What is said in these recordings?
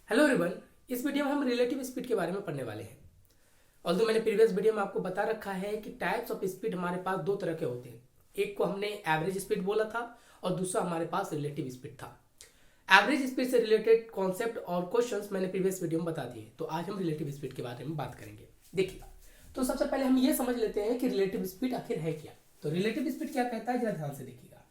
Hello everyone. इस video में हम रिलेटिव स्पीड के बारे में पढ़ने वाले हैं। ऑल्दो मैंने प्रीवियस वीडियो में आपको बता रखा है कि टाइप्स ऑफ स्पीड हमारे पास दो तरह के होते हैं। एक को हमने एवरेज स्पीड बोला था और दूसरा हमारे पास रिलेटिव स्पीड था। एवरेज स्पीड से रिलेटेड कॉन्सेप्ट और क्वेश्चंस मैंने प्रीवियस वीडियो में बता दिए, तो आज हम रिलेटिव स्पीड के बारे में बात करेंगे। देखिए, तो सबसे पहले हम ये समझ लेते हैं कि रिलेटिव स्पीड आखिर है क्या। तो रिलेटिव स्पीड क्या कहता है, जरा ध्यान से देखिएगा।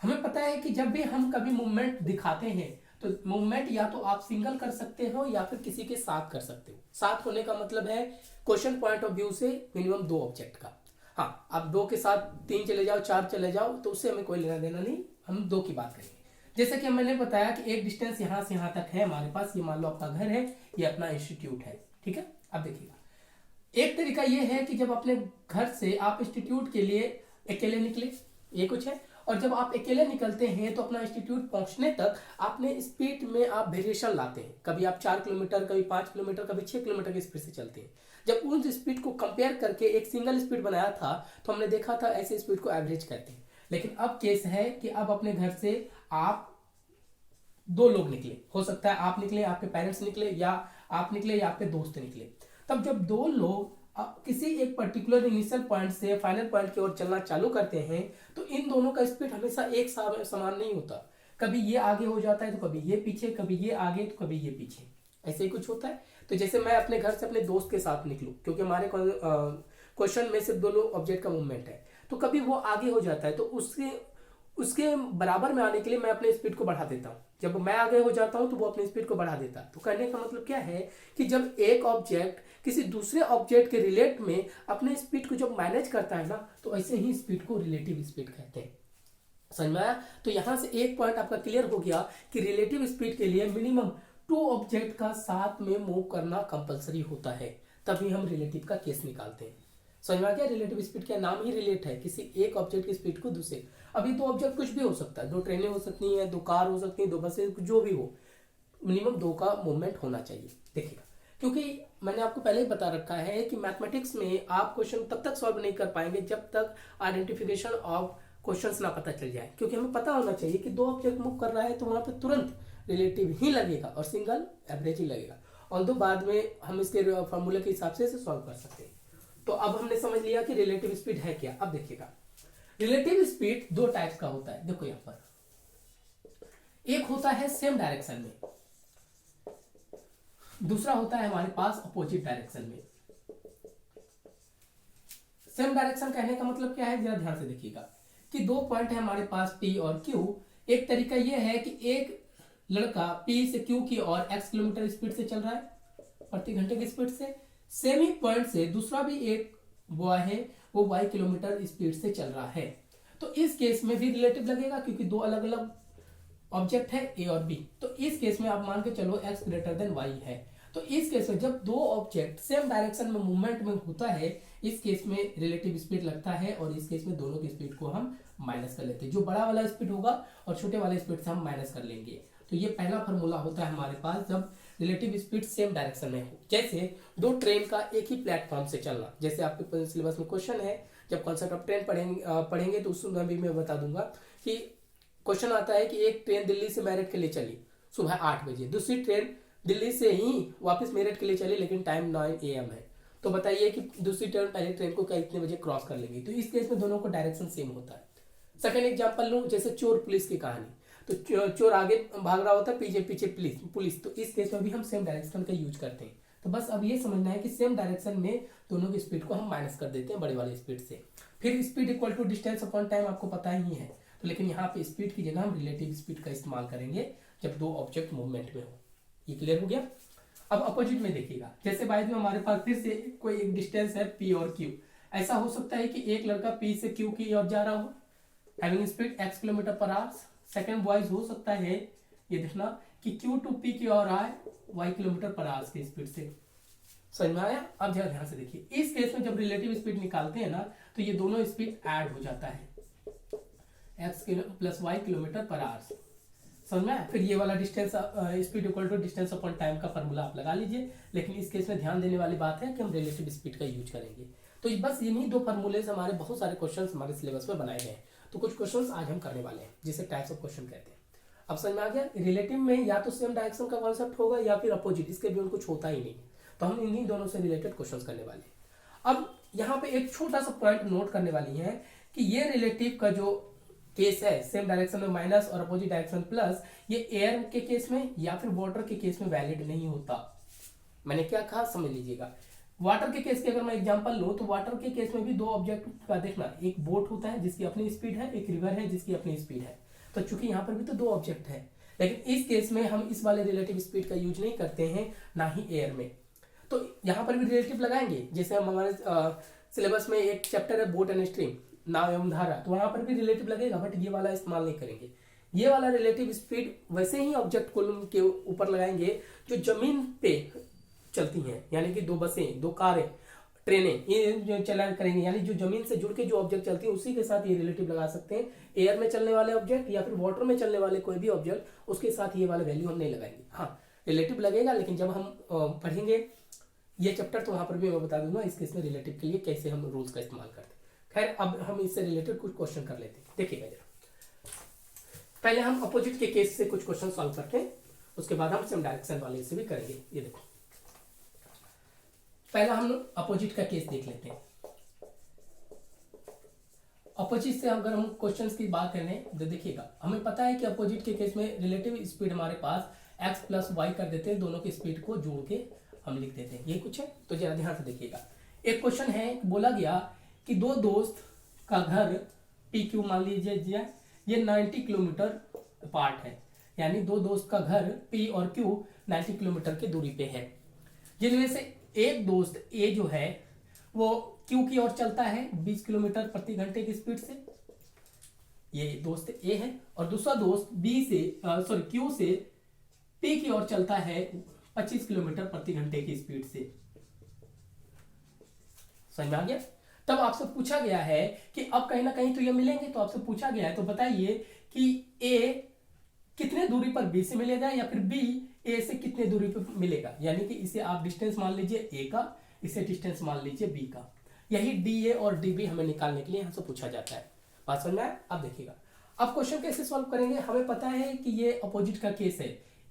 हमें पता है कि जब भी हम कभी मूवमेंट दिखाते हैं तो मूवमेंट या तो आप सिंगल कर सकते हो या फिर किसी के साथ कर सकते हो। साथ होने का मतलब है क्वेश्चन पॉइंट ऑफ व्यू से मिनिमम दो ऑब्जेक्ट का। हाँ, आप दो के साथ तीन चले जाओ, चार चले जाओ, तो उससे हमें कोई लेना देना नहीं, हम दो की बात करेंगे। जैसे कि मैंने बताया कि एक डिस्टेंस यहाँ से यहाँ तक है हमारे पास, ये मान लो आपका घर है, ये अपना इंस्टीट्यूट है, ठीक है। अब देखिएगा, एक तरीका ये है कि जब अपने घर से आप इंस्टीट्यूट के लिए अकेले निकले, ये कुछ है, और जब आप अकेले निकलते हैं तो अपना इंस्टीट्यूट पहुंचने तक आपने स्पीड में आप वेरिएशन लाते हैं। कभी आप 4 किलोमीटर, कभी 5 किलोमीटर, कभी 6 किलोमीटर की स्पीड से चलते हैं। जब उन स्पीड को कंपेयर करके एक सिंगल स्पीड बनाया था तो हमने देखा था ऐसे स्पीड को एवरेज कहते हैं। लेकिन अब केस है कि अब अपने घर से आप दो लोग निकले, हो सकता है आप निकले, आपके पेरेंट्स निकले, या आप निकले या आपके दोस्त निकले। तब जब दो लोग किसी एक पर्टिकुलर इनिशियल पॉइंट से फाइनल पॉइंट की ओर चलना चालू करते हैं तो इन दोनों का स्पीड हमेशा एक समान नहीं होता। कभी ये आगे हो जाता है तो कभी ये पीछे, कभी ये आगे तो कभी ये पीछे, ऐसे ही कुछ होता है। तो जैसे मैं अपने घर से अपने दोस्त के साथ निकलूं, क्योंकि हमारे क्वेश्चन में सिर्फ दो ऑब्जेक्ट का मूवमेंट है, तो कभी वो आगे हो जाता है तो उसके उसके बराबर में आने के लिए मैं अपने स्पीड को बढ़ा देता हूँ। जब मैं आगे हो जाता हूँ तो वो अपनी स्पीड को बढ़ा देता है। तो कहने का मतलब क्या है कि जब एक ऑब्जेक्ट किसी दूसरे ऑब्जेक्ट के रिलेट में अपने स्पीड को जब मैनेज करता है ना, तो ऐसे ही स्पीड को रिलेटिव स्पीड कहते हैं। समझ में आया? तो यहां से एक पॉइंट आपका क्लियर हो गया कि रिलेटिव स्पीड के लिए मिनिमम टू ऑब्जेक्ट का साथ में मूव करना कंपलसरी होता है, तभी हम रिलेटिव का केस निकालते हैं। समझ में आ गया? रिलेटिव स्पीड का नाम ही रिलेट है, किसी एक ऑब्जेक्ट की स्पीड को दूसरे। अभी दो ऑब्जेक्ट कुछ भी हो सकता है, दो ट्रेनें हो सकती हैं, दो कार हो सकती हैं, दो बसें, जो भी हो, मिनिमम दो का मूवमेंट होना चाहिए। देखिएगा, क्योंकि मैंने आपको पहले ही बता रखा है कि मैथमेटिक्स में आप क्वेश्चन तब तक सॉल्व नहीं कर पाएंगे जब तक आइडेंटिफिकेशन ऑफ क्वेश्चंस ना पता चल जाए। क्योंकि हमें पता होना चाहिए कि दो ऑब्जेक्ट मूव कर रहा है तो वहां पे तुरंत रिलेटिव ही लगेगा और सिंगल एवरेज ही लगेगा। और दो बाद में हम इसके फॉर्मूले के हिसाब से सॉल्व कर सकते हैं। तो अब हमने समझ लिया कि रिलेटिव स्पीड है क्या। अब देखिएगा, रिलेटिव स्पीड दो टाइप्स का होता है। देखो यहां पर एक होता है सेम डायरेक्शन में, दूसरा होता है हमारे पास अपोजिट डायरेक्शन में। सेम डायरेक्शन कहने का मतलब क्या है, जरा ध्यान से देखिएगा कि दो पॉइंट है हमारे पास P और Q। एक तरीका यह है कि एक लड़का P से Q की ओर x किलोमीटर स्पीड से चल रहा है प्रति घंटे की स्पीड से, सेम ही पॉइंट से दूसरा भी एक बॉय है, वो y किलोमीटर स्पीड से चल रहा है। तो इस केस में भी रिलेटिव लगेगा क्योंकि दो अलग अलग ऑब्जेक्ट है A और B। तो इस केस में आप मान के चलो x ग्रेटर देन y है। तो इस केस में जब दो ऑब्जेक्ट सेम डायरेक्शन में मूवमेंट में होता है, इस केस में रिलेटिव स्पीड लगता है और इस केस में दोनों की स्पीड को हम माइनस कर लेते हैं। जो बड़ा वाला स्पीड होगा और छोटे वाले स्पीड से हम माइनस कर लेंगे। तो ये पहला फॉर्मूला होता है हमारे पास जब रिलेटिव स्पीड सेम डायरेक्शन में हो। जैसे दो ट्रेन का एक ही प्लेटफॉर्म से चलना, जैसे आपके सिलेबस में क्वेश्चन है, जब कॉन्सेप्ट ऑफ ट्रेन पढ़ेंगे तो उसमें भी मैं बता दूंगा कि क्वेश्चन आता है कि एक ट्रेन दिल्ली से मेरठ के लिए चली सुबह 8 बजे, दूसरी ट्रेन दिल्ली से ही वापस मेरठ के लिए चली लेकिन टाइम 9 AM है। तो बताइए कि दूसरी ट्रेन पहले ट्रेन को क्या इतने बजे क्रॉस कर लेंगी। तो इस केस में दोनों को डायरेक्शन सेम होता है। सेकंड एग्जांपल लूं, जैसे चोर पुलिस की कहानी। तो चोर आगे भाग रहा होता है, पीछे पीछे पुलिस। तो इस केस में भी हम सेम डायरेक्शन का यूज करते हैं। तो बस अब ये समझना है कि सेम डायरेक्शन में दोनों की स्पीड को हम माइनस कर देते हैं बड़े वाले स्पीड से। फिर speed equal to distance upon time आपको पता ही है। तो लेकिन यहाँ पे स्पीड की जगह हम रिलेटिव स्पीड का इस्तेमाल करेंगे जब दो ऑब्जेक्ट मूवमेंट में हो। ये क्लियर हो गया? अब अपोजिट में देखिएगा, जैसे बाद में हमारे पास फिर से कोई एक डिस्टेंस है P और Q। ऐसा हो सकता है कि एक लड़का P से Q की ओर जा रहा हो having speed x kilometre per our. Second boys हो सकता है, ये देखना कि Q टू P की ओर आए y किलोमीटर पर आवर की स्पीड से। समझ में आया? अब जरा ध्यान से देखिए, इस केस में जब रिलेटिव स्पीड निकालते हैं ना तो ये दोनों स्पीड ऐड हो जाता है, x plus y kilometre per hour. समझ में? फिर ये वाला distance speed equal to distance upon time का फॉर्मूला आप लगा लीजिए। लेकिन इस केस में ध्यान देने वाली बात है कि हम रिलेटिव स्पीड का यूज करेंगे। तो बस इन्हीं दो फॉर्मूले से हमारे बहुत सारे क्वेश्चंस हमारे सिलेबस में बनाए गए हैं। तो कुछ क्वेश्चंस आज हम करने वाले हैं जिसे टाइप्स ऑफ क्वेश्चन कहते हैं। अब समझ में आ गया। रिलेटिव में या तो सेम डायरेक्शन का कॉन्सेप्ट होगा या फिर अपोजिट, इसके भी कुछ होता ही नहीं। तो हम इन्हीं दोनों से रिलेटेड क्वेश्चंस करने वाले हैं। अब यहाँ पे एक छोटा सा पॉइंट नोट करने वाली है कि ये रिलेटिव का जो केस है सेम डायरेक्शन में माइनस और अपोजिट डायरेक्शन प्लस, ये एयर के केस में या फिर वाटर के केस में वैलिड नहीं होता। मैंने क्या कहा समझ लीजिएगा। वाटर के केस की अगर मैं एग्जांपल लूं तो वाटर के केस में भी दो ऑब्जेक्ट का देखना, एक बोट होता है जिसकी अपनी स्पीड है, एक रिवर है जिसकी अपनी स्पीड है। तो चूंकि यहाँ पर भी तो दो ऑब्जेक्ट है, लेकिन इस केस में हम इस वाले रिलेटिव स्पीड का यूज नहीं करते हैं, ना ही एयर में। तो यहाँ पर भी रिलेटिव लगाएंगे। जैसे हम हमारे सिलेबस में एक चैप्टर है बोट एंड स्ट्रीम, नाव एवं धारा, तो वहां पर भी रिलेटिव लगेगा, बट ये वाला इस्तेमाल नहीं करेंगे। ये वाला रिलेटिव स्पीड वैसे ही ऑब्जेक्ट कॉलम के ऊपर लगाएंगे जो जमीन पे चलती हैं, यानी कि दो बसें, दो कारें, ट्रेनें, ये जो चला करेंगे, यानी जो जमीन से जुड़ के जो ऑब्जेक्ट चलती है उसी के साथ ये रिलेटिव लगा सकते हैं। एयर में चलने वाले ऑब्जेक्ट या फिर वाटर में चलने वाले कोई भी ऑब्जेक्ट, उसके साथ ये वाला वैल्यू हम नहीं लगाएंगे। हाँ, रिलेटिव लगेगा, लेकिन जब हम पढ़ेंगे ये चैप्टर तो वहां पर भी मैं बता दूंगा इस केस में रिलेटिव के लिए कैसे हम रूल्स का इस्तेमाल करते हैं। खैर, अब हम इससे रिलेटेड कुछ क्वेश्चन कर लेते हैं। देखिएगा जरा, पहले हम अपोजिट के केस से कुछ क्वेश्चन सॉल्व करते हैं, उसके बाद हम सेम डायरेक्शन वाले से भी करेंगे। ये देखो, पहला हम अपोजिट का केस देख लेते हैं। अपोजिट से अगर हम क्वेश्चंस की बात करें तो देखिएगा, हमें पता है कि अपोजिट के केस में रिलेटिव स्पीड हमारे पास x प्लस वाई कर देते हैं, दोनों की स्पीड को जोड़ के हम लिख देते हैं। ये कुछ है, तो जरा ध्यान से देखिएगा। एक क्वेश्चन है, बोला गया कि दो दोस्त का घर पी क्यू मान लीजिए ये 90 किलोमीटर अपार्ट है, यानी दो दोस्त का घर पी और क्यू 90 किलोमीटर की दूरी पे है, जिनमें से एक दोस्त ए जो है वो क्यू की ओर चलता है 20 किलोमीटर प्रति घंटे की स्पीड से, ये दोस्त ए है, और दूसरा दोस्त बी से क्यू से पी की ओर चलता है 25 किलोमीटर प्रति घंटे की स्पीड से। समझ में आ गया। तब आपसे पूछा गया है कि अब कहीं ना कहीं तो ये मिलेंगे, तो आपसे पूछा गया है तो बताइए कि ए कितने दूरी पर बी से मिलेगा या फिर बी ए से कितने दूरी पर मिलेगा, यानी कि इसे आप डिस्टेंस मान लीजिए ए का, इसे डिस्टेंस मान लीजिए बी का। यही डी ए और डी बी हमें निकालने के लिए हमसे पूछा जाता है। बात समझ में आया। अब देखिएगा, अब क्वेश्चन कैसे सॉल्व करेंगे। हमें पता है कि ये अपोजिट का केस है,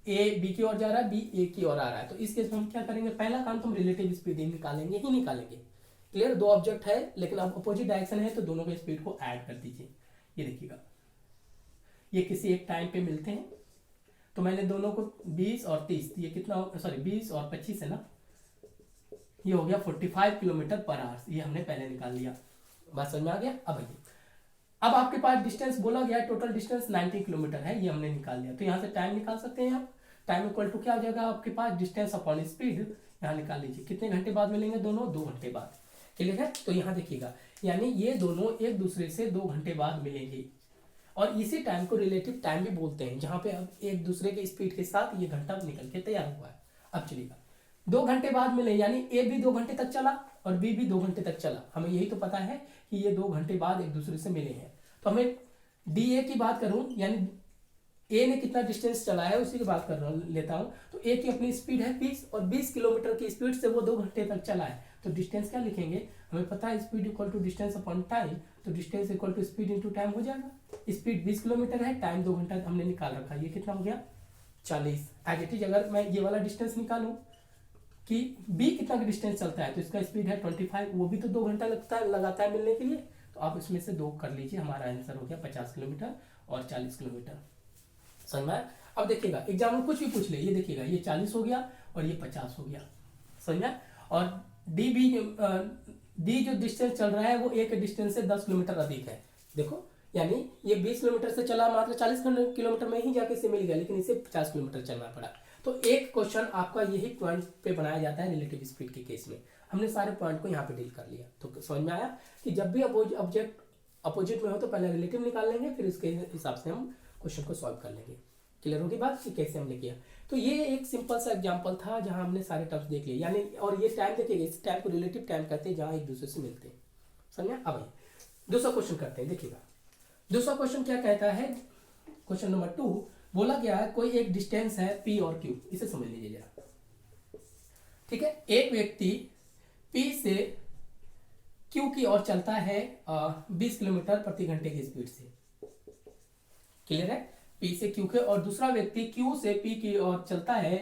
ए बी की ओर जा रहा है, बी ए की ओर आ रहा है, तो इस केस में हम क्या करेंगे, पहला काम तो हम रिलेटिव स्पीड निकालेंगे ही निकालेंगे। क्लियर, दो ऑब्जेक्ट है लेकिन अब अपोजिट डायरेक्शन है, तो दोनों के स्पीड को ऐड कर दीजिए। ये देखिएगा, ये किसी एक टाइम पे मिलते हैं, तो मैंने दोनों को 20 और 30, ये कितना, सॉरी 20 और 25 है ना, ये हो गया 45 किलोमीटर पर आवर, ये हमने पहले निकाल लिया। बात समझ में आ गया। अब आपके पास डिस्टेंस बोला गया है, टोटल डिस्टेंस 90 किलोमीटर है, ये हमने निकाल लिया। तो यहाँ से टाइम निकाल सकते हैं आप। टाइम इक्वल टू क्या हो जाएगा आपके पास, डिस्टेंस अपॉन स्पीड। यहाँ निकाल लीजिए, कितने घंटे बाद मिलेंगे दोनों, 2 घंटे बाद। क्लियर है। तो यहाँ देखिएगा, यानी ये दोनों एक दूसरे से 2 घंटे बाद मिलेंगे, और इसी टाइम को रिलेटिव टाइम भी बोलते हैं, जहां पे अब एक दूसरे के स्पीड के साथ ये घंटा निकल के तैयार हुआ है। अब चलिएगा, 2 घंटे बाद मिले, यानी ए भी 2 घंटे तक चला और बी भी 2 घंटे तक चला। हमें यही तो पता है कि ये 2 घंटे बाद एक दूसरे से मिले हैं। तो हमें डी ए की बात करूं, यानी ए ने कितना डिस्टेंस चला है उसी की बात कर लेता हूं। तो ए की अपनी स्पीड है 20 और 20 किलोमीटर की स्पीड से वो 2 घंटे तक चला है, तो डिस्टेंस क्या लिखेंगे, हमें पता है speed equal to distance upon time, तो distance equal to speed into time हो जाएगा। स्पीड 20 किलोमीटर है, टाइम 2 घंटा हमने निकाल रखा है, ये कितना हो गया 40। एज इट इज अगर मैं ये वाला डिस्टेंस निकालूं कि बी कितना डिस्टेंस चलता है, तो इसका स्पीड है 25, वो भी तो 2 घंटा लगाता है मिलने के लिए, तो आप इसमें से 2 कर लीजिए, हमारा आंसर हो गया 50 किलोमीटर और 40 किलोमीटर। समझ में आया। अब देखिएगा, एग्जाम में कुछ भी पूछ ले, ये देखिएगा ये 40 हो गया और ये 50 हो गया। समझ में। और डी जो डिस्टेंस चल रहा है वो ए के डिस्टेंस से 10 किलोमीटर अधिक है। देखो, यानी ये 20 किलोमीटर से चला, मात्र 40 किलोमीटर में ही जाके से मिल गया, लेकिन इसे 50 किलोमीटर चलना पड़ा। तो एक क्वेश्चन आपका यही पॉइंट पे बनाया जाता है रिलेटिव स्पीड के केस में। हमने सारे पॉइंट को यहाँ पे डील कर लिया। तो समझ में आया कि जब भी ऑब्जेक्ट अपोजिट में हो तो पहले रिलेटिव निकाल लेंगे, फिर इसके हिसाब से हम क्वेश्चन को सॉल्व कर लेंगे। क्लियर होगी बात कि कैसे हमने किया। तो ये एक सिंपल सा एग्जांपल था जहां हमने सारे टर्म्स देख लिए, यानी और ये टाइम देखिएगा, इस टाइम को रिलेटिव टाइम कहते हैं जहां एक दूसरे से मिलते हैं। समझे। अब दूसरा क्वेश्चन करते हैं। देखिएगा दूसरा क्वेश्चन क्या कहता है, क्वेश्चन नंबर 2 बोला गया है कोई एक डिस्टेंस है P और Q, इसे समझ लीजिए जरा। ठीक है, एक व्यक्ति P से Q की ओर चलता है 20 किलोमीटर प्रति घंटे की स्पीड से। क्लियर है। पी से क्यू के, और दूसरा व्यक्ति क्यू से पी की ओर चलता है,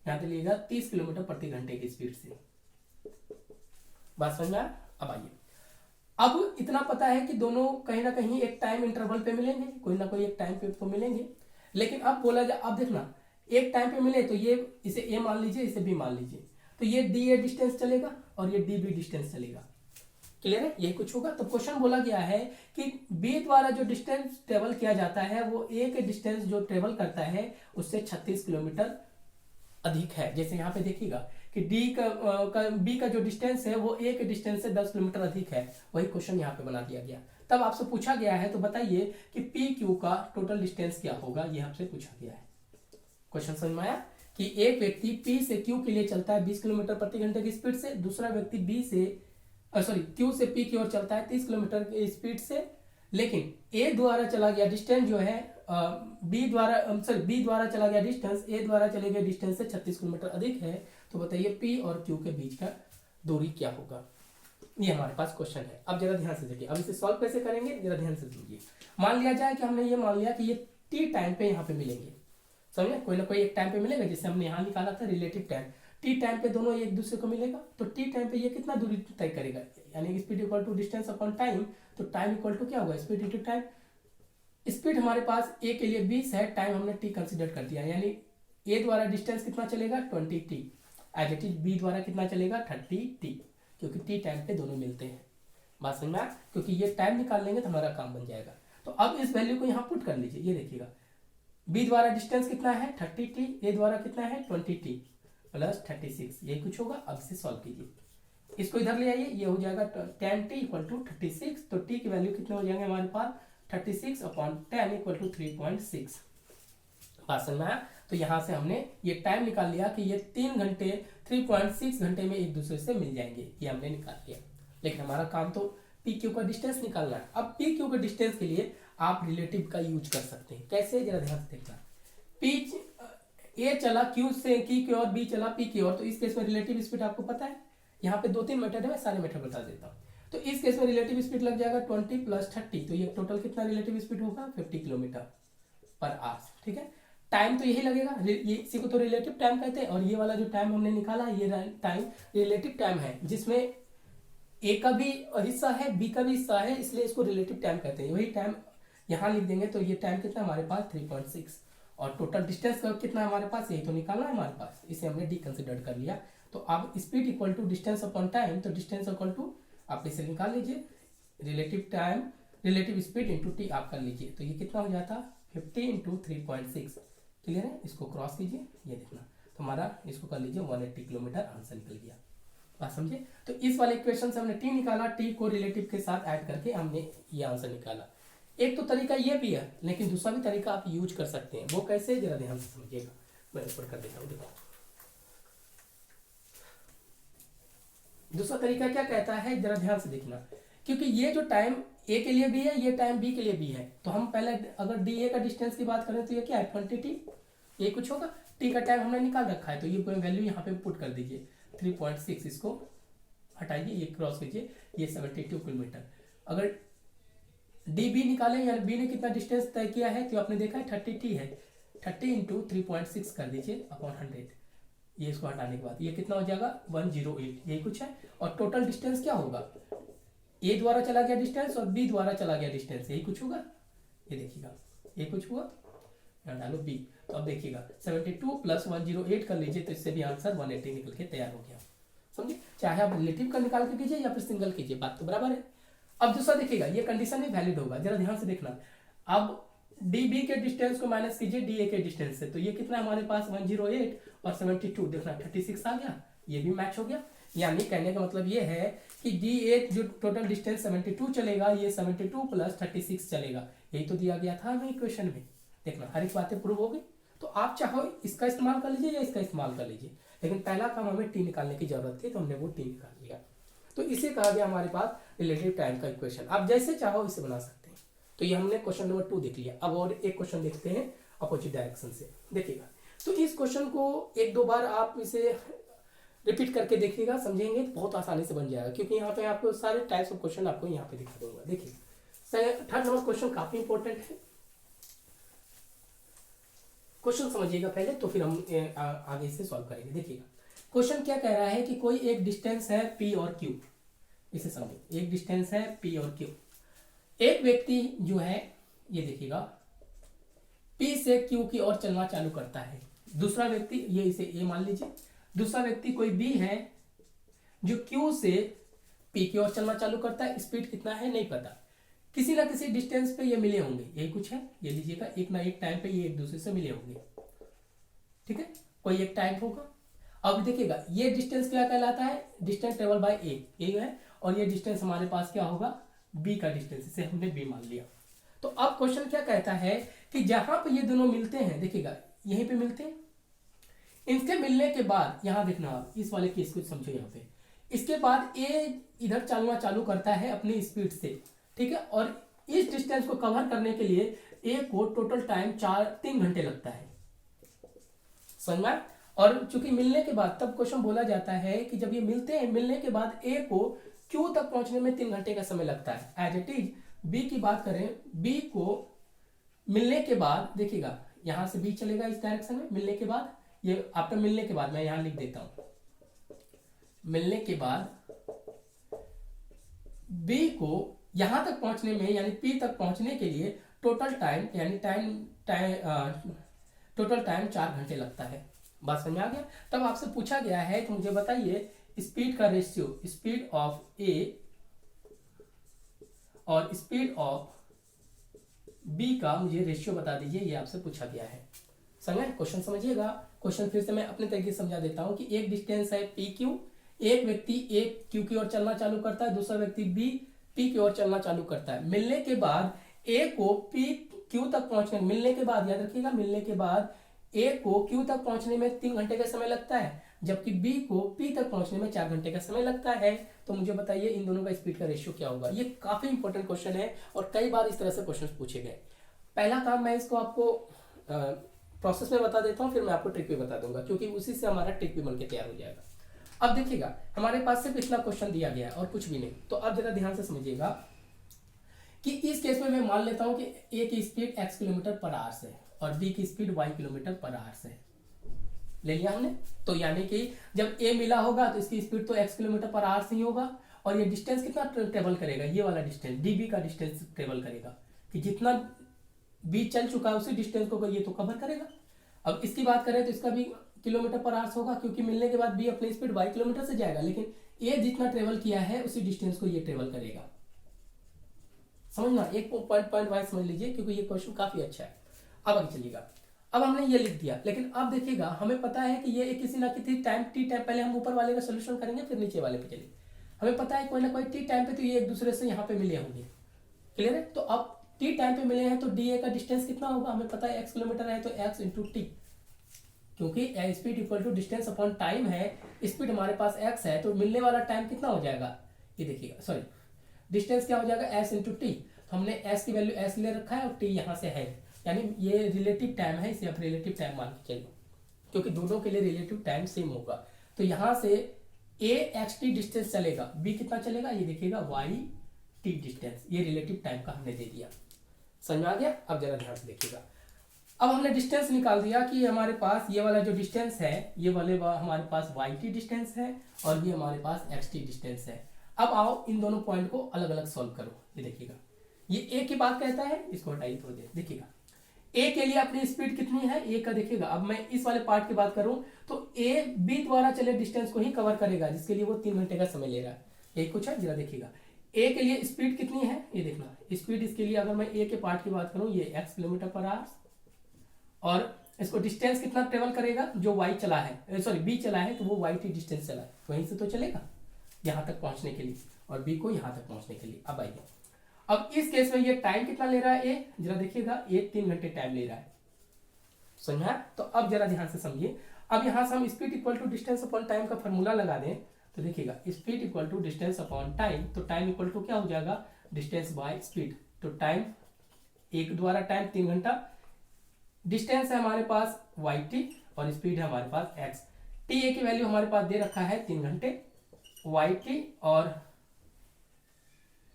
यहाँ पे लिएगा 30 किलोमीटर प्रति घंटे की स्पीड से। बात समझ में आया? अब आइए, अब इतना पता है कि दोनों कहीं ना कहीं एक टाइम इंटरवल पे मिलेंगे, कोई ना कोई एक टाइम पे तो मिलेंगे। लेकिन अब बोला जाए, अब देखना, एक टाइम पे मिले तो ये इसे ए मान लीजिए, इसे बी मान लीजिए, तो ये डी ए डिस्टेंस चलेगा और ये डी बी डिस्टेंस चलेगा। क्लियर है? यही कुछ होगा। तो क्वेश्चन बोला गया है कि बी द्वारा जो डिस्टेंस ट्रेवल किया जाता है वो ए के डिस्टेंस जो ट्रेवल करता है उससे 36 किलोमीटर अधिक है। जैसे यहाँ पे देखिएगा कि बी का जो डिस्टेंस है वो ए के डिस्टेंस से 10 किलोमीटर अधिक है, वही क्वेश्चन यहाँ पे बना दिया गया। तब आपसे पूछा गया है, तो बताइए कि पी क्यू का टोटल डिस्टेंस क्या होगा, ये आपसे पूछा गया है। क्वेश्चन समझ में आया कि एक व्यक्ति पी से क्यू के लिए चलता है 20 किलोमीटर प्रति घंटे की स्पीड से, दूसरा व्यक्ति क्यू से पी की ओर चलता है 30 किलोमीटर की स्पीड से, लेकिन ए द्वारा चला गया डिस्टेंस जो है बी द्वारा चला गया डिस्टेंस ए द्वारा चले गए डिस्टेंस से 36 किलोमीटर अधिक है। तो बताइए पी और क्यू के बीच का दूरी क्या होगा, ये हमारे पास क्वेश्चन है। अब जरा ध्यान से देखिए, अब इसे सॉल्व कैसे करेंगे, जरा ध्यान से सुनिए। मान लिया जाए कि हमने ये मान लिया कि ये टी टाइम पे यहाँ पे मिलेंगे, समझे, कोई ना कोई एक टाइम पे मिलेगा, जैसे हमने यहाँ निकाला था रिलेटिव टाइम, टी टाइम पे दोनों एक दूसरे को मिलेगा, तो टी टाइम पे ये कितना दूरी तय करेगा, यानी speed equal to distance upon time, तो टाइम इक्वल टू क्या होगा, स्पीड इंटू टाइम। स्पीड हमारे पास ए के लिए 20 है, टाइम हमने टी कंसिडर कर दिया, यानी ए द्वारा डिस्टेंस कितना चलेगा 20 T, as it is B द्वारा कितना चलेगा 30 टी, क्योंकि टी टाइम पे दोनों मिलते हैं। बात समझ में आया? क्योंकि ये टाइम निकाल लेंगे तो हमारा काम बन जाएगा। तो अब इस वैल्यू को यहाँ पुट कर लीजिए, ये देखिएगा बी द्वारा डिस्टेंस कितना है 30 टी, ए द्वारा कितना है 20 टी प्लस 36, यही कुछ होगा। अब इसे सॉल्व कीजिए, इसको इधर ले आइए, ये हो जाएगा 10 टी इक्वल टू 36, तो टी की वैल्यू कितने हो जाएंगे हमारे पास 36 अपॉन 10 इक्वल टू 3.6। बात समझ में आया? तो यहाँ से हमने ये टाइम निकाल लिया कि ये 3.6 घंटे में एक दूसरे से मिल जाएंगे, ये हमने निकाल लिया। लेकिन हमारा काम तो पी क्यू का डिस्टेंस निकालना है। अब पी क्यू का डिस्टेंस के लिए आप रिलेटिव का यूज कर सकते हैं। कैसे, जरा ध्यान से देखना। पी ए चला क्यू से की ओर, बी चला पी की ओर, तो इस केस में रिलेटिव स्पीड आपको पता है, यहाँ पे 2-3 मेथड है, मैं सारे मेथड बता देता हूँ। तो इस केस में रिलेटिव स्पीड लग जाएगा 20 प्लस 30, तो ये टोटल कितना रिलेटिव स्पीड होगा 50 किलोमीटर पर आवर। ठीक है, टाइम तो यही लगेगा, ये इसी को तो रिलेटिव टाइम कहते हैं। और ये वाला जो टाइम हमने निकाला, ये टाइम रिलेटिव टाइम है, जिसमें ए का भी हिस्सा है, बी का भी हिस्सा है, इसलिए इसको रिलेटिव टाइम कहते हैं। वही टाइम यहाँ लिख देंगे, तो ये टाइम कितना हमारे पास 3.6, और टोटल डिस्टेंस कितना हमारे पास, यही तो निकालना है हमारे पास, इसे हमने डी कंसिडर कर लिया। तो अब speed equal to distance upon time, तो डिस्टेंस इक्वल टू आप इसे निकाल लीजिए, रिलेटिव स्पीड इंटू टी आप कर लीजिए, तो ये कितना हो जाता 50 इंटू 3.6। क्लियर है? इसको क्रॉस कीजिए, ये देखना, तो हमारा इसको कर लीजिए 180 किलोमीटर आंसर निकल गया। बात समझे? तो इस वाले इक्वेशन से हमने टी निकाला, टी को रिलेटिव के साथ ऐड करके हमने ये आंसर निकाला। एक तो तरीका ये भी है, लेकिन दूसरा भी तरीका आप यूज कर सकते हैं। वो कैसे, जरा ध्यान से समझिएगा, मैं ऊपर कर देता हूँ। देखो दूसरा तरीका क्या कहता है, जरा ध्यान से देखना, क्योंकि ये जो टाइम ए के लिए भी है, ये टाइम बी के लिए भी है, तो हम पहले अगर डी ए का डिस्टेंस की बात करें तो ये क्या है 20 टी, ये कुछ होगा, टी का टाइम हमने निकाल रखा है, तो ये वैल्यू यहाँ पे पुट कर दीजिए 3.6, इसको हटाइए, ये क्रॉस कीजिए, ये 72 किलोमीटर। अगर डी बी निकालें, यानी बी ने कितना डिस्टेंस तय किया है, तो आपने देखा है 30 टी है, 30 इंटू 3.6 कर दीजिए अपॉन 100, ये इसको हटाने के बाद ये कितना हो जाएगा 108, यही कुछ है। और टोटल डिस्टेंस क्या होगा, ए द्वारा चला गया डिस्टेंस और बी द्वारा चला गया डिस्टेंस, यही कुछ होगा, ये देखिएगा, ये कुछ हुआ, यहाँ डालो बी, तो अब देखिएगा 72 प्लस 108 कर लीजिए, तो इससे भी आंसर 180 निकल के तैयार हो गया। समझे? चाहे आप रिलेटिव का निकाल के कीजिए या फिर सिंगल कीजिए, बात तो बराबर है। अब दूसरा देखिएगा, ये कंडीशन भी वैलिड होगा, जरा ध्यान से देखना। अब डी बी के डिस्टेंस को माइनस कीजिए डी ए के डिस्टेंस से, तो ये कितना हमारे पास 108 और 72, देखना 36 आ गया, ये भी मैच हो गया। यानी कहने का मतलब ये है कि डी ए जो टोटल डिस्टेंस 72 चलेगा, ये 72 प्लस 36 चलेगा, यही तो दिया गया था हमें इक्वेशन में। देखना हर एक बातें प्रूव हो गई। तो आप चाहो इसका इस्तेमाल कर लीजिए या इसका इस्तेमाल कर लीजिए, लेकिन पहला काम हमें टी निकालने की जरूरत थी, तो हमने वो टी निकाल लिया। तो इसे कहा गया हमारे पास रिलेटिव टाइम का इक्वेशन। आप जैसे चाहो इसे बना सकते हैं। तो ये हमने क्वेश्चन नंबर 2 देख लिया। अब और एक क्वेश्चन देखते हैं अपोजिट डायरेक्शन से। देखिएगा, तो इस क्वेश्चन को 1-2 बार आप इसे रिपीट करके देखिएगा, समझेंगे तो बहुत आसानी से बन जाएगा, क्योंकि यहाँ पे आपको सारे टाइप्स ऑफ क्वेश्चन आपको यहाँ पे दिखा दूंगा। देखिए 3rd नंबर क्वेश्चन काफी इंपॉर्टेंट है। क्वेश्चन समझिएगा पहले, तो फिर हम आगे से सॉल्व करेंगे। देखिएगा क्वेश्चन क्या कह रहा है कि कोई एक डिस्टेंस है P और Q, इसे समझो, एक डिस्टेंस है P और Q। एक व्यक्ति जो है ये देखिएगा P से Q की ओर चलना चालू करता है, दूसरा व्यक्ति, ये इसे A मान लीजिए, दूसरा व्यक्ति कोई B है जो Q से P की ओर चलना चालू करता है। स्पीड कितना है नहीं पता, किसी ना किसी डिस्टेंस पे ये मिले होंगे, यही कुछ है, ये लीजिएगा, एक ना एक टाइम पे ये एक दूसरे से मिले होंगे, ठीक है, कोई एक टाइम होगा। अब देखिएगा ये डिस्टेंस क्या कहलाता है, डिस्टेंस ट्रेवल बाय ए है, और ये डिस्टेंस हमारे पास क्या होगा, बी का डिस्टेंस, इसे हमने बी मान लिया। तो अब क्वेश्चन क्या कहता है कि जहां पे ये दोनों मिलते हैं, देखिएगा यहीं पे मिलते हैं, इनके मिलने के बाद यहां देखना, आप इस वाले केस को समझो यहाँ पे, इसके बाद ए इधर चलना चालू करता है अपनी स्पीड से, ठीक है, और इस डिस्टेंस को कवर करने के लिए ए को टोटल टाइम 3 घंटे लगता है, समझ में। और चूंकि मिलने के बाद, तब क्वेश्चन बोला जाता है कि जब ये मिलते हैं, मिलने के बाद ए को क्यू तक पहुंचने में 3 घंटे का समय लगता है। एज इट इज बी की बात करें, बी को मिलने के बाद, देखिएगा यहां से बी चलेगा इस डायरेक्शन में, मिलने के बाद, ये आफ्टर मिलने के बाद मैं यहां लिख देता हूं, मिलने के बाद बी को यहां तक पहुंचने में, यानी पी तक पहुंचने के लिए टोटल टाइम, यानी टोटल टाइम 4 घंटे लगता है। बात समझ में आ गया। तब आपसे पूछा गया है कि मुझे बताइए स्पीड का रेशियो, स्पीड ऑफ ए और स्पीड ऑफ बी का मुझे रेशियो बता दीजिए, ये आपसे पूछा गया है। समझे, क्वेश्चन समझिएगा। क्वेश्चन फिर से मैं अपने तरीके से समझा देता हूं कि एक डिस्टेंस है पी क्यू, एक व्यक्ति ए क्यू की ओर चलना चालू करता है, दूसरा व्यक्ति बी पी की ओर चलना चालू करता है। मिलने के बाद ए को पी क्यू तक पहुंचने, मिलने के बाद याद रखिएगा, मिलने के बाद ए को क्यू तक पहुंचने में 3 घंटे का समय लगता है, जबकि बी को पी तक पहुंचने में 4 घंटे का समय लगता है। तो मुझे बताइए इन दोनों का स्पीड का रेशियो क्या होगा। ये काफी इंपॉर्टेंट क्वेश्चन है और कई बार इस तरह से क्वेश्चन पूछे गए। पहला काम मैं इसको आपको प्रोसेस में बता देता हूँ, फिर मैं आपको ट्रिक भी बता दूंगा, क्योंकि उसी से हमारा ट्रिक भी बनके तैयार हो जाएगा। अब देखिएगा हमारे पास सिर्फ इतना क्वेश्चन दिया गया है और कुछ भी नहीं। तो अब जरा ध्यान से समझिएगा कि इस केस में मैं मान लेता हूं कि ए की speed x kilometre per our से और बी की speed y kilometre per our से ले लिया हमने। तो यानी कि जब ए मिला होगा तो इसकी स्पीड तो x किलोमीटर पर आवर से ही होगा, और ये डिस्टेंस कितना ट्रेवल करेगा, ये वाला डिस्टेंस db का डिस्टेंस ट्रेवल करेगा, कि जितना बी चल चुका है उसी डिस्टेंस को ये तो कवर करेगा। अब इसकी बात करें तो इसका भी किलोमीटर पर आवर होगा, क्योंकि मिलने के बाद बी अपनी स्पीड y किलोमीटर से जाएगा, लेकिन ए जितना ट्रेवल किया है उसी डिस्टेंस को ये ट्रेवल करेगा। समझना, एक पॉइंट वाइज समझ लीजिए, क्योंकि ये क्वेश्चन काफी अच्छा है। अब आगे चलिएगा। अब हमने ये लिख दिया, लेकिन अब देखिएगा हमें पता है कि ये किसी ना किसी टाइम टी टाइम, पहले हम ऊपर वाले का सोल्यूशन करेंगे फिर नीचे वाले पे चलेंगे। हमें पता है कोई ना कोई टी टाइम पे तो ये एक दूसरे से यहाँ पे मिले होंगे, क्लियर है। तो अब टी टाइम पे मिले हैं तो डी ए का डिस्टेंस कितना होगा, हमें पता है x किलोमीटर है तो x इंटू टी, क्योंकि speed equal to distance upon time है, स्पीड हमारे पास x है तो मिलने वाला टाइम कितना हो जाएगा, ये देखिएगा, सॉरी डिस्टेंस क्या हो जाएगा s इंटू टी। हमने s की वैल्यू s ले रखा है और t यहाँ से है, यानी ये रिलेटिव टाइम है, इसे आप रिलेटिव टाइम मान के चलिए, क्योंकि दोनों के लिए रिलेटिव टाइम सेम होगा। तो यहाँ से a एक्स टी डिस्टेंस चलेगा, b कितना चलेगा, ये देखिएगा y टी डिस्टेंस, ये रिलेटिव टाइम का हमने दे दिया। समझ में आ गया। अब जरा ध्यान से देखिएगा। अब हमने डिस्टेंस निकाल दिया कि हमारे पास ये वाला जो डिस्टेंस है, ये वाले हमारे पास वाई टी डिस्टेंस है और ये हमारे पास एक्स टी डिस्टेंस है। अब आओ इन दोनों पॉइंट को अलग अलग सॉल्व करो। ये देखिएगा, ये ए की बात कहता है, इसको हटाइए थोड़ी देर। देखिएगा ए के लिए अपनी स्पीड कितनी है, ए का देखिएगा। अब मैं इस वाले पार्ट की बात करूं तो ए बी द्वारा चले डिस्टेंस को ही कवर करेगा, जिसके लिए वो 3 घंटे का समय ले रहा है। यही कुछ है, जरा देखिएगा ए के लिए स्पीड कितनी है, ये देखना स्पीड इसके लिए, अगर मैं ए के पार्ट की बात करूं, ये x किलोमीटर पर आवर, और इसको डिस्टेंस कितना ट्रेवल करेगा, जो y चला है, सॉरी b चला है, तो वो y टी डिस्टेंस चला है, वहीं से तो चलेगा यहां तक पहुंचने के लिए, और b को यहां तक पहुंचने के लिए। अब आइए, अब इस केस में ये टाइम कितना ले रहा है ए, जरा देखिएगा, ये 3 घंटे टाइम ले रहा है। समझा। तो अब जरा ध्यान से समझिए। अब यहां से हम speed equal to distance upon time का फॉर्मूला लगा दें तो देखिएगा, speed equal to distance upon time, तो टाइम इक्वल टू क्या हो जाएगा, डिस्टेंस बाय स्पीड। तो टाइम, एक द्वारा टाइम 3 घंटा, डिस्टेंस है हमारे पास वाई टी और स्पीड है हमारे पास एक्स। टी ए की वैल्यू हमारे पास दे रखा है 3 घंटे, वाई टी और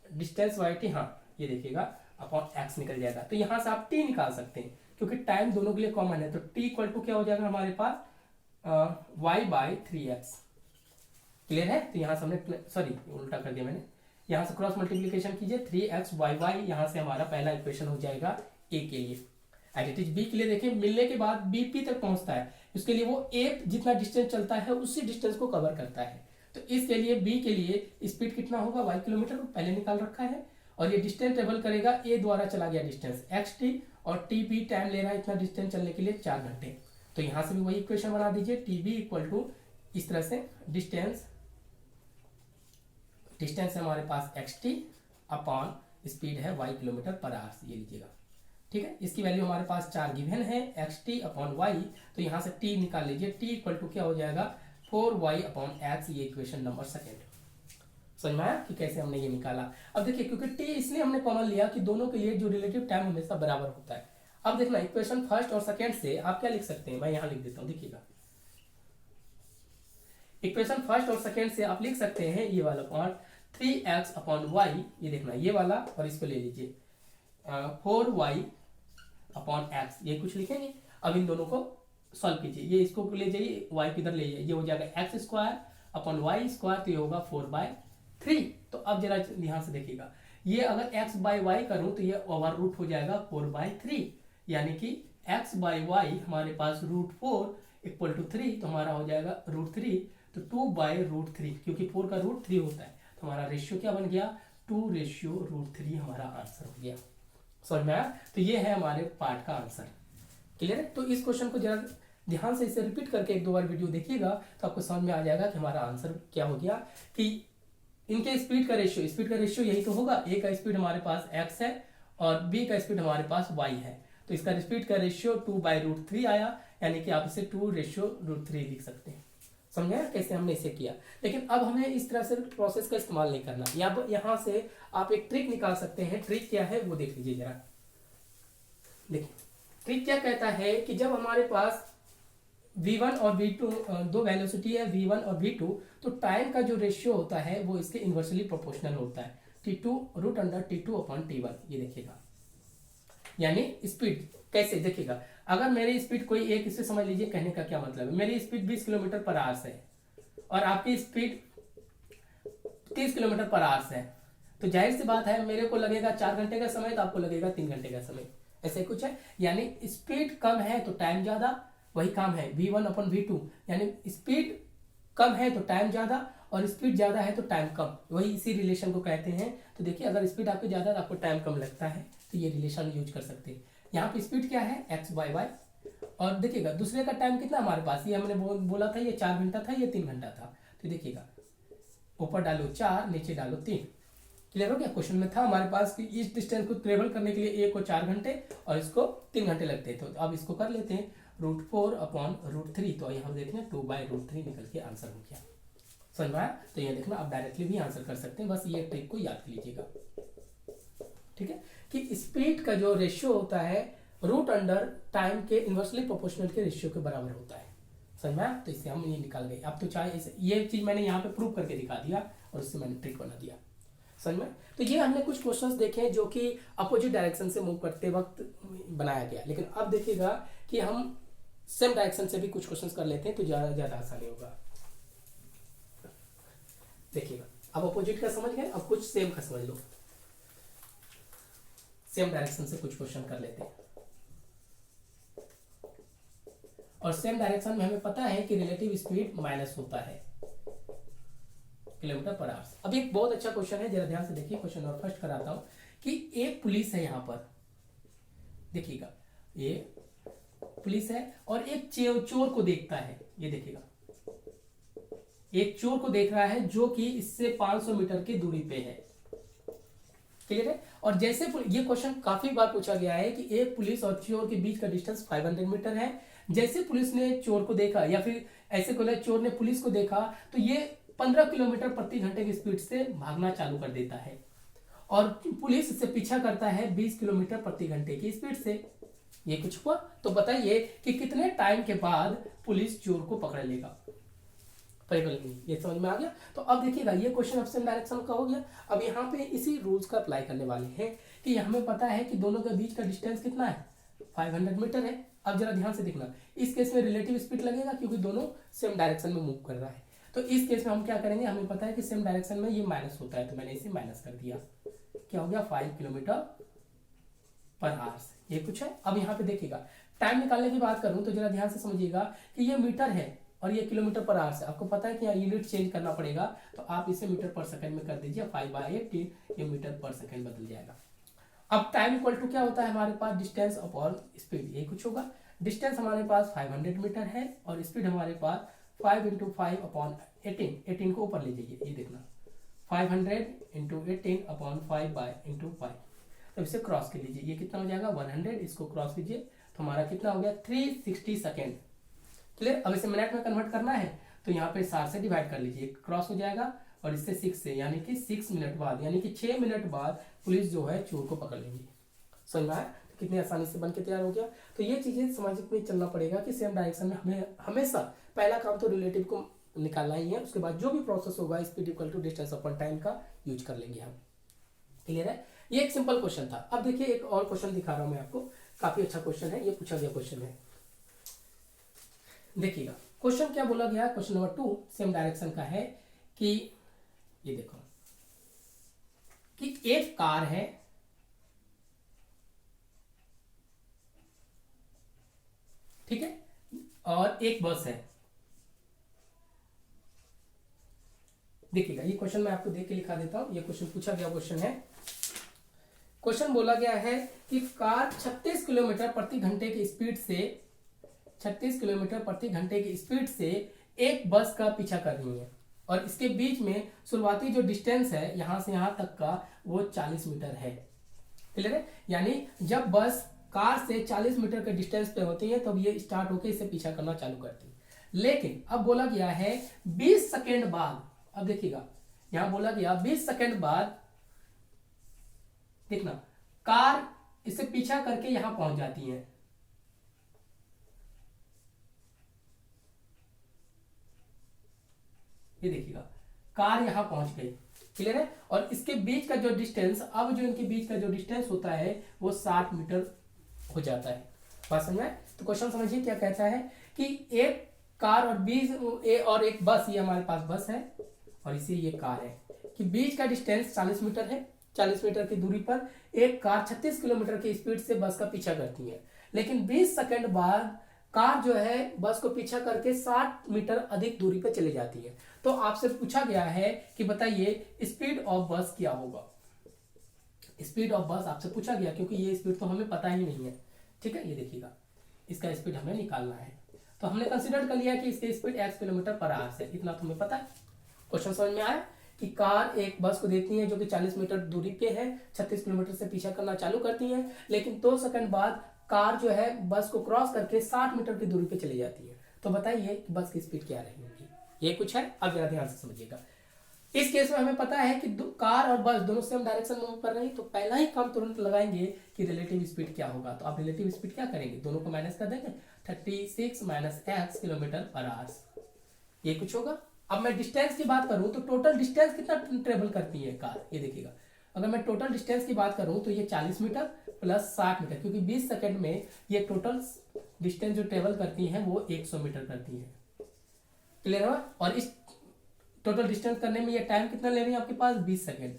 डिस्टेंस वाई टी, हाँ ये देखिएगा अपॉन एक्स निकल जाएगा। तो यहां से आप टी निकाल सकते हैं, क्योंकि टाइम दोनों के लिए कॉमन है, तो t इक्वल टू क्या हो जाएगा हमारे पास y/3x। क्लियर है? तो यहाँ से हमने, सॉरी उल्टा कर दिया मैंने, यहाँ से क्रॉस मल्टीप्लीकेशन कीजिए, 3x y यहाँ से हमारा पहला इक्वेशन हो जाएगा a के लिए। एज इट इज b के लिए देखिए, मिलने के बाद b p तक पहुंचता है, उसके लिए वो a जितना डिस्टेंस चलता है उसी डिस्टेंस को कवर करता है। तो इसके लिए b के लिए स्पीड कितना होगा, y किलोमीटर पहले निकाल रखा है, और ये डिस्टेंस ट्रेवल करेगा a द्वारा चला गया डिस्टेंस xt, और टी बी टाइम ले रहा है इतना डिस्टेंस चलने के लिए 4 घंटे। तो यहाँ से भी वही इक्वेशन बना दीजिए, टी बी इक्वल टू इस तरह से डिस्टेंस है हमारे पास xt अपॉन स्पीड है y किलोमीटर पर आवर, ये लीजिएगा। ठीक है, इसकी वैल्यू हमारे पास 4 गिवन है, xt अपॉन y, तो यहाँ से t निकाल लीजिए, t इक्वल टू क्या हो जाएगा 4y अपॉन x, ये इक्वेशन नंबर सेकेंड। समझ में आया कि कैसे हमने ये निकाला। अब देखिए, क्योंकि t इसलिए हमने कॉमन लिया कि दोनों के लिए जो रिलेटिव टाइम हमेशा बराबर होता है। अब देखना, इक्वेशन फर्स्ट और सेकेंड से आप क्या लिख सकते हैं, मैं यहाँ लिख देता हूँ, देखिएगा। इक्वेशन फर्स्ट और सेकेंड से आप लिख सकते हैं ये वाला पार्ट 3x अपॉन y, ये देखना ये वाला, और इसको ले लीजिए 4y अपॉन x, ये कुछ लिखेंगे। अब इन दोनों को सॉल्व कीजिए, ये इसको ले जाइए, y किधर ले जाइए, ये हो जाएगा x square upon y square, तो ये होगा 4/3। तो अब जरा ध्यान से देखिएगा, ये अगर x बाई वाई करूं तो ये ओवर रूट हो जाएगा 4/3, यानी कि x बाई वाई हमारे पास √4 इक्वल टू 3, तो हमारा हो जाएगा √3, तो 2/√3, क्योंकि 4 का √3 होता है, तो हमारा रेशियो क्या बन गया 2:√3, हमारा आंसर हो गया। समझ में आया? तो ये है हमारे पार्ट का आंसर। क्लियर है? तो इस क्वेश्चन को जरा ध्यान से इसे रिपीट करके 1-2 बार वीडियो देखिएगा, तो आपको समझ में आ जाएगा कि हमारा आंसर क्या हो गया, कि इनके स्पीड का रेशियो यही तो होगा। ए का स्पीड हमारे पास x है और बी का स्पीड हमारे पास y है, तो इसका स्पीड का रेशियो 2/√3 आया, यानी कि आप इसे 2:√3 लिख सकते हैं। समझ आया कैसे हमने इसे किया? लेकिन अब हमें इस तरह से प्रोसेस का इस्तेमाल नहीं करना, यहाँ से आप एक ट्रिक निकाल सकते हैं। ट्रिक क्या है वो देख लीजिए जरा। देखिए ट्रिक क्या कहता है कि जब हमारे पास v1 और v2 दो वेलोसिटी है, v1 और v2, तो टाइम का जो रेशियो होता है वो इसके इन्वर्सली प्रोपोर्शनल होता है, t2 √t2 अपॉन t1। ये देखिएगा, यानी स्पीड कैसे देखिएगा, अगर मेरी स्पीड कोई एक, इसे समझ लीजिए, कहने का क्या मतलब है, मेरी स्पीड 20 किलोमीटर पर आवर है और आपकी स्पीड 30 किलोमीटर पर आवर है, तो जाहिर सी बात है मेरे को लगेगा 4 घंटे का समय, तो आपको लगेगा 3 घंटे का समय, ऐसे कुछ है। यानी स्पीड कम है तो टाइम ज्यादा, वही काम है v1 अपॉन v2, यानी स्पीड कम है तो टाइम ज्यादा और स्पीड ज्यादा है तो टाइम कम, वही इसी रिलेशन को कहते हैं। तो देखिए, अगर स्पीड आपकी ज्यादा तो आपको टाइम कम लगता है, तो ये रिलेशन यूज कर सकते हैं। यहाँ पे स्पीड क्या है x/y, और देखिएगा दूसरे का टाइम कितना हमारे पास, ये हमने बोला था ये 4 घंटा था, ये 3 घंटा था, तो देखिएगा ऊपर डालो 4, नीचे डालो 3। क्लियर हो गया? क्वेश्चन में था हमारे पास कि इस डिस्टेंस को ट्रेवल करने के लिए a को 4 घंटे और इसको 3 घंटे लगते हैं, तो अब इसको कर लेते हैं √4 अपॉन √3, तो यहाँ देखना 2/√3 निकल के आंसर हो गया। समझ में आया? तो ये देखना आप डायरेक्टली भी आंसर कर सकते हैं, बस ये ट्रिक को याद कर लीजिएगा। ठीक है, कि स्पीड का जो रेशियो होता है √अंडर टाइम के इन्वर्सली प्रोपोर्शनल के रेशियो के बराबर होता है। समझ में आया? तो इससे हम ये निकाल गए। अब तो चाहे ये चीज मैंने यहाँ पे प्रूव करके दिखा दिया और उससे मैंने ट्रिक बना दिया। समझ में? तो ये हमने कुछ क्वेश्चंस देखे हैं जो कि अपोजिट डायरेक्शन से मूव करते वक्त बनाया गया, लेकिन अब देखिएगा कि हम सेम डायरेक्शन से भी कुछ क्वेश्चंस कर लेते हैं, तो ज्यादा आसानी होगा। देखिएगा, अब अपोजिट का समझ गए, अब कुछ सेम का समझ लो। सेम डायरेक्शन से कुछ क्वेश्चन कर लेते हैं, और सेम डायरेक्शन में हमें पता है कि रिलेटिव स्पीड माइनस होता है किलोमीटर पर आवर। अब एक बहुत अच्छा क्वेश्चन है, जरा ध्यान से देखिए। क्वेश्चन और फर्स्ट कराता हूं कि एक पुलिस है, यहां पर देखिएगा ये पुलिस है और एक चोर को देखता है। ये देखिएगा, एक चोर को देख रहा है जो कि इससे 500 मीटर की दूरी पे है। क्लियर है? और जैसे ये क्वेश्चन काफी बार पूछा गया है कि एक पुलिस और चोर के बीच का डिस्टेंस 500 मीटर है। जैसे पुलिस ने चोर को देखा, या फिर ऐसे को चोर ने पुलिस को देखा, तो ये 15 किलोमीटर प्रति घंटे की स्पीड से भागना चालू कर देता है और पुलिस इससे पीछा करता है 20 किलोमीटर प्रति घंटे की स्पीड से। ये कुछ हुआ? तो बताइए कि कितने टाइम के बाद पुलिस चोर को पकड़ लेगा। ये समझ में आ गया? तो अब देखिएगा, ये क्वेश्चन ऑप्शन डायरेक्शन का हो गया। अब यहाँ पे इसी रूल्स का अप्लाई करने वाले हैं कि हमें पता है कि दोनों के बीच का डिस्टेंस कितना है 500 मीटर है। अब जरा ध्यान से देखना, इस केस में रिलेटिव स्पीड लगेगा क्योंकि दोनों सेम डायरेक्शन में मूव कर रहा है। तो इस केस में हम क्या करेंगे, हमें पता है कि सेम डायरेक्शन में ये माइनस होता है, तो मैंने इसे माइनस कर दिया। क्या हो गया, 5 किलोमीटर पर आवर। ये कुछ है। अब यहाँ पे देखिएगा, टाइम निकालने की बात करूं तो जरा ध्यान से समझिएगा कि ये मीटर है और ये किलोमीटर पर आवर से। आपको पता है कि यहाँ यूनिट चेंज करना पड़ेगा, तो आप इसे मीटर पर सेकंड में कर दीजिए। 5/18 ये मीटर पर सेकंड बदल जाएगा। अब टाइम इक्वल टू क्या होता है हमारे पास, डिस्टेंस अपॉन स्पीड। ये कुछ होगा। डिस्टेंस हमारे पास 500 मीटर है और स्पीड हमारे पास 5 × 5/18। 18 को ऊपर ले जाइए, ये देखना 500 × 18/5/5। तो इसे क्रॉस कर लीजिए, ये कितना हो जाएगा 100। इसको क्रॉस कीजिए तो हमारा कितना हो गया 360 सेकेंड। क्लियर। अब इसे मिनट में कन्वर्ट करना है तो यहाँ पे 60 से डिवाइड कर लीजिए, क्रॉस हो जाएगा और इससे 6 से, यानी कि 6 मिनट बाद, यानी कि 6 मिनट बाद पुलिस जो है चोर को पकड़ लेंगी। समझ में आया, तो कितनी आसानी से बन के तैयार हो गया। तो ये चीजें समझ में चलना पड़ेगा कि सेम डायरेक्शन में हमें हमेशा पहला काम तो रिलेटिव को निकालना ही है, उसके बाद जो भी प्रोसेस होगा speed equal to distance upon time का यूज कर लेंगे हम। क्लियर है। ये एक सिंपल क्वेश्चन था। अब देखिए एक और क्वेश्चन दिखा रहा हूं मैं आपको, काफी अच्छा क्वेश्चन है, ये पूछा गया क्वेश्चन है। देखिएगा क्वेश्चन क्या बोला गया, क्वेश्चन नंबर 2 सेम डायरेक्शन का है कि ये देखो कि एक कार है, ठीक है, और एक बस है। देखिएगा ये क्वेश्चन मैं आपको देख के लिखा देता हूं। ये क्वेश्चन पूछा गया क्वेश्चन है। क्वेश्चन बोला गया है कि कार 36 किलोमीटर प्रति घंटे की स्पीड से 36 किलोमीटर प्रति घंटे की स्पीड से एक बस का पीछा कर रही है और इसके बीच में शुरुआती जो डिस्टेंस है यहां से यहां तक का वो 40 मीटर है। क्लियर है। यानी जब बस कार से 40 मीटर के डिस्टेंस पे होती है तब तो ये स्टार्ट होकर इसे पीछा करना चालू करती है। लेकिन अब बोला गया है 20 सेकेंड बाद, अब देखिएगा यहां बोला गया 20 सेकेंड बाद, देखना कार इसे पीछा करके यहां पहुंच जाती है। ये देखिएगा कार यहां पहुंच गई। क्लियर है। और इसके बीच का जो डिस्टेंस, अब जो इनके बीच का जो डिस्टेंस होता है वो 60 मीटर हो जाता है। बात समझ में। तो क्वेश्चन समझिए क्या कहता है कि एक कार और एक बस, ये हमारे पास बस है और इसी ये कार है, कि बीच का डिस्टेंस 40 मीटर है। 40 मीटर की दूरी पर एक कार 36 किलोमीटर की स्पीड से बस का पीछा करती है, लेकिन 20 सेकंड बाद कार जो है बस को पीछा करके 60 मीटर अधिक दूरी पर चली जाती है। तो आपसे पूछा गया है कि बताइए स्पीड ऑफ बस क्या होगा। स्पीड ऑफ बस आपसे पूछा गया क्योंकि ये स्पीड तो हमें पता ही नहीं है। ठीक है। ये देखिएगा इसका स्पीड हमें निकालना है, तो हमने कंसीडर कर लिया कि इसकी speed x kilometre per our से, इतना तो हमें पता है। क्वेश्चन समझ में आया कि कार एक बस को देती है जो कि 40 मीटर दूरी पे है, 36 किलोमीटर से पीछा करना चालू करती है, लेकिन 2 सेकंड बाद कार जो है बस को क्रॉस करके 60 मीटर की दूरी पे चली जाती है। तो बताइए बस की स्पीड क्या रहेगी। ये कुछ है। अब जरा ध्यान से समझिएगा। इस केस में हमें पता है कि कार और बस दोनों सेम डायरेक्शन में मूव कर रही, तो पहला ही काम तुरंत लगाएंगे कि रिलेटिव स्पीड क्या होगा। तो आप रिलेटिव स्पीड क्या करेंगे, दोनों को माइनस कर देंगे, 36 - x किलोमीटर पर आवर। ये कुछ होगा। अब मैं डिस्टेंस की बात करूं तो टोटल डिस्टेंस कितना ट्रेवल करती है कार, ये देखिएगा। अगर मैं टोटल डिस्टेंस की बात करूं तो ये 40 मीटर प्लस 60 मीटर, क्योंकि 20 सेकंड में ये टोटल डिस्टेंस जो ट्रेवल करती है वो 100 मीटर करती है। क्लियर है। और इस टोटल डिस्टेंस करने में ये टाइम कितना ले रही है आपके पास, 20 सेकंड।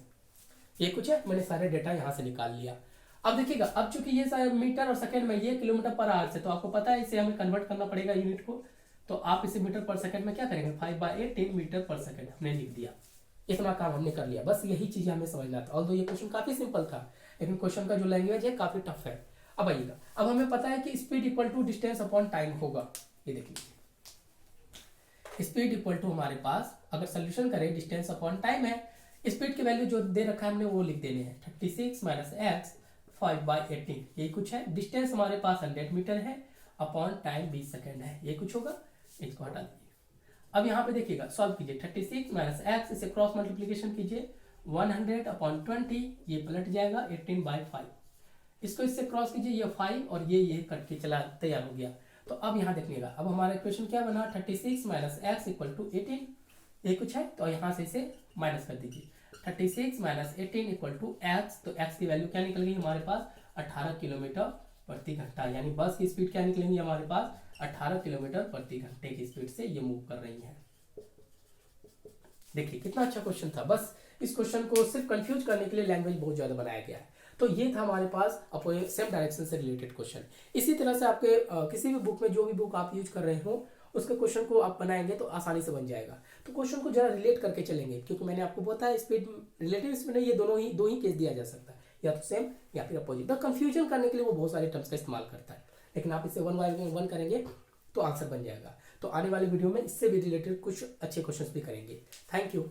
ये कुछ है। मैंने सारे डेटा यहां से निकाल लिया। अब देखिएगा, अब चूंकि ये मीटर और सेकंड में, ये किलोमीटर पर आवर से, तो आपको पता है इसे हमें कन्वर्ट करना पड़ेगा यूनिट को। तो आप इसे मीटर पर सेकंड में क्या करेंगे, 5/18 मीटर पर सेकंड हमने लिख दिया। इतना काम हमने कर लिया। बस यही चीजें हमें समझना था। ऑल्दो ये क्वेश्चन काफी सिंपल था, लेकिन क्वेश्चन का जो लैंग्वेज है काफी टफ है। अब आइएगा, अब हमें पता है कि speed equal to distance upon time होगा। ये देखिए स्पीड इक्वल टू हमारे पास अगर सोल्यूशन करें डिस्टेंस अपॉन टाइम है, स्पीड की वैल्यू जो दे रखा है हमने वो लिख देने हैं, 36 - x 5/18। यही कुछ है। डिस्टेंस हमारे पास 100 मीटर है, अपॉन टाइम 20 सेकंड है। ये कुछ होगा। इसको हटा दीजिए। अब यहाँ पे देखिएगा, सॉल्व कीजिए, 36 - x, इसे क्रॉस मल्टीप्लीकेशन कीजिए, 100/20, ये पलट जाएगा 18/5। इसको इससे क्रॉस कीजिए, ये 5 और ये कट के चला तैयार हो गया। तो अब यहाँ देखिएगा, अब हमारा इक्वेशन क्या बना, 36 - x = 18। ये कुछ है। तो यहाँ से इसे माइनस कर दीजिए, 36 - 18 = x। तो x की वैल्यू क्या निकल गई हमारे पास, 18 किलोमीटर प्रति घंटा, यानी बस की स्पीड क्या निकलेंगी हमारे पास 18 किलोमीटर प्रति घंटे की स्पीड से ये मूव कर रही है। देखिए कितना अच्छा क्वेश्चन था, बस इस क्वेश्चन को सिर्फ कंफ्यूज करने के लिए लैंग्वेज बहुत ज्यादा बनाया गया है। तो ये था हमारे पास सेम डायरेक्शन से रिलेटेड क्वेश्चन। इसी तरह से आपके किसी भी बुक में जो भी बुक आप यूज कर रहे हो उसके क्वेश्चन को आप बनाएंगे तो आसानी से बन जाएगा। तो क्वेश्चन को जरा रिलेट करके चलेंगे, क्योंकि मैंने आपको बताया स्पीड रिलेटिव स्पीड में ये दो ही केस दिया जा सकता है, या तो सेम या फिर अपोजिट। तो कंफ्यूजन करने के लिए वो बहुत सारे टर्म्स का इस्तेमाल करता है, लेकिन आप इसे वन बाय वन करेंगे तो आंसर बन जाएगा। तो आने वाले वीडियो में इससे भी रिलेटेड कुछ अच्छे क्वेश्चंस भी करेंगे। Thank you.